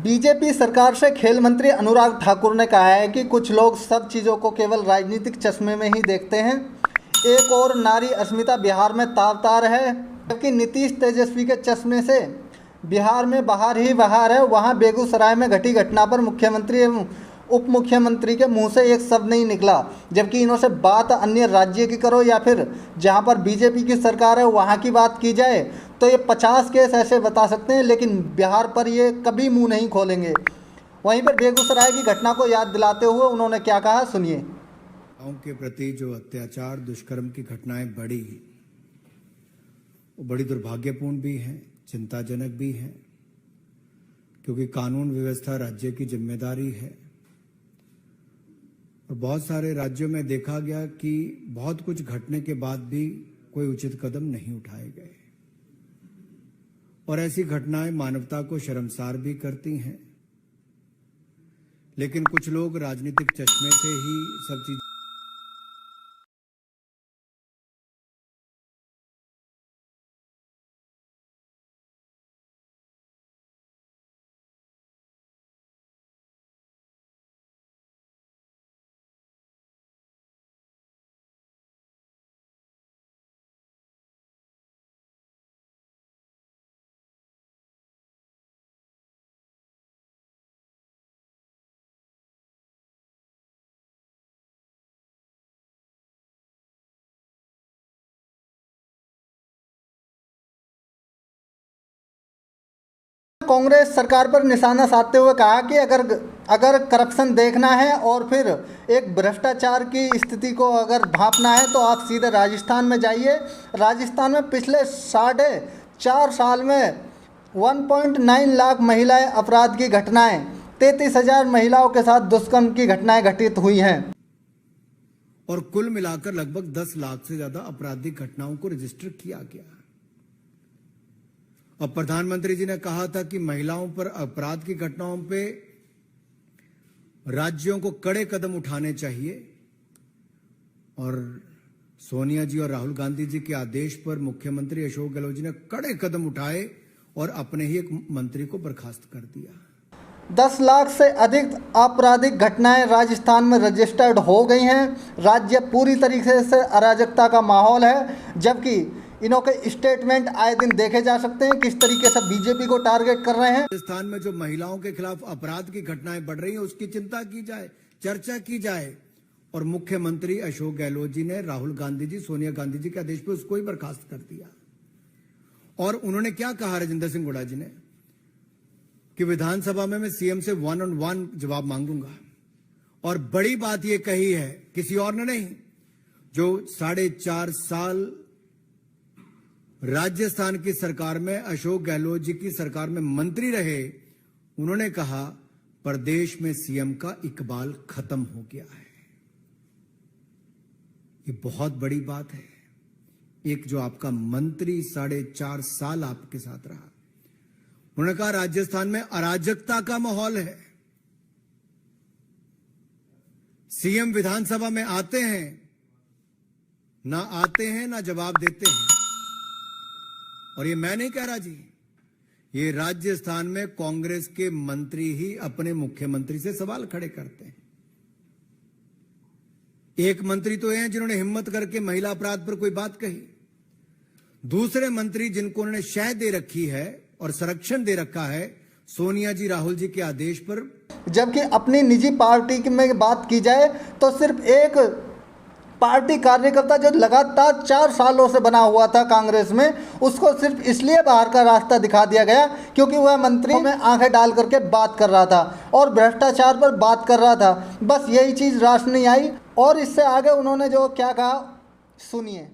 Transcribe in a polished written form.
BJP सरकार से खेल मंत्री अनुराग ठाकुर ने कहा है कि कुछ लोग सब चीज़ों को केवल राजनीतिक चश्मे में ही देखते हैं। एक और नारी अस्मिता बिहार में ताव-तार है, जबकि नीतीश तेजस्वी के चश्मे से बिहार में बहार ही बहार है। वहां बेगूसराय में घटी घटना पर मुख्यमंत्री एवं उप मुख्यमंत्री के मुंह से एक शब्द नहीं निकला, जबकि इन्होंने बात अन्य राज्य की करो या फिर जहां पर बीजेपी की सरकार है वहां की बात की जाए तो ये 50 केस ऐसे बता सकते हैं, लेकिन बिहार पर ये कभी मुंह नहीं खोलेंगे। वहीं पर बेगूसराय की घटना को याद दिलाते हुए उन्होंने क्या कहा, सुनिए। गाँव के प्रति जो अत्याचार दुष्कर्म की घटनाएं बढ़ी, वो बड़ी दुर्भाग्यपूर्ण भी हैं, चिंताजनक भी हैं, क्योंकि कानून व्यवस्था राज्य की जिम्मेदारी है। और बहुत सारे राज्यों में देखा गया कि बहुत कुछ घटने के बाद भी कोई उचित कदम नहीं उठाए गए, और ऐसी घटनाएं मानवता को शर्मसार भी करती हैं। लेकिन कुछ लोग राजनीतिक चश्मे से ही सब चीज कांग्रेस सरकार पर निशाना साधते हुए कहा कि अगर करप्शन देखना है और फिर एक भ्रष्टाचार की स्थिति को अगर भांपना है तो आप सीधे राजस्थान में जाइए। राजस्थान में पिछले 4.5 साल में 1.9 लाख महिलाएं अपराध की घटनाएं, 33,000 महिलाओं के साथ दुष्कर्म की घटनाएं घटित हुई हैं, और कुल मिलाकर लगभग 10 लाख से ज्यादा आपराधिक घटनाओं को रजिस्टर किया गया। और प्रधानमंत्री जी ने कहा था कि महिलाओं पर अपराध की घटनाओं पे राज्यों को कड़े कदम उठाने चाहिए, और सोनिया जी और राहुल गांधी जी के आदेश पर मुख्यमंत्री अशोक गहलोत जी ने कड़े कदम उठाए और अपने ही एक मंत्री को बर्खास्त कर दिया। 10 लाख से अधिक आपराधिक घटनाएं राजस्थान में रजिस्टर्ड हो गई हैं। राज्य पूरी तरीके से अराजकता का माहौल है, जबकि इनके स्टेटमेंट आए दिन देखे जा सकते हैं किस तरीके से बीजेपी को टारगेट कर रहे हैं। राजस्थान में जो महिलाओं के खिलाफ अपराध की घटनाएं बढ़ रही हैं, उसकी चिंता की जाए, चर्चा की जाए, और मुख्यमंत्री अशोक गहलोत जी ने राहुल गांधी जी, सोनिया गांधी जी के आदेश पर उसको ही बर्खास्त कर दिया। और उन्होंने क्या कहा, राजेंद्र सिंह हुड्डा जी ने, कि विधानसभा में मैं सीएम से 1-on-1 जवाब मांगूंगा। और बड़ी बात यह कही है, किसी और ने नहीं, जो 4.5 साल राजस्थान की सरकार में अशोक गहलोत जी की सरकार में मंत्री रहे, उन्होंने कहा प्रदेश में सीएम का इकबाल खत्म हो गया है। ये बहुत बड़ी बात है। एक जो आपका मंत्री 4.5 साल आपके साथ रहा, उन्होंने कहा राजस्थान में अराजकता का माहौल है। सीएम विधानसभा में आते हैं, ना आते हैं ना जवाब देते हैं। और ये मैं नहीं कह रहा जी, ये राजस्थान में कांग्रेस के मंत्री ही अपने मुख्यमंत्री से सवाल खड़े करते हैं। एक मंत्री तो हैं जिन्होंने हिम्मत करके महिला अपराध पर कोई बात कही, दूसरे मंत्री जिनको उन्होंने शह दे रखी है और संरक्षण दे रखा है सोनिया जी, राहुल जी के आदेश पर। जबकि अपनी निजी पार्टी में बात की जाए तो सिर्फ एक पार्टी कार्यकर्ता जो लगातार 4 सालों से बना हुआ था कांग्रेस में, उसको सिर्फ इसलिए बाहर का रास्ता दिखा दिया गया क्योंकि वह मंत्री में आंखें डाल करके बात कर रहा था और भ्रष्टाचार पर बात कर रहा था। बस यही चीज़ रास नहीं आई, और इससे आगे उन्होंने जो क्या कहा, सुनिए।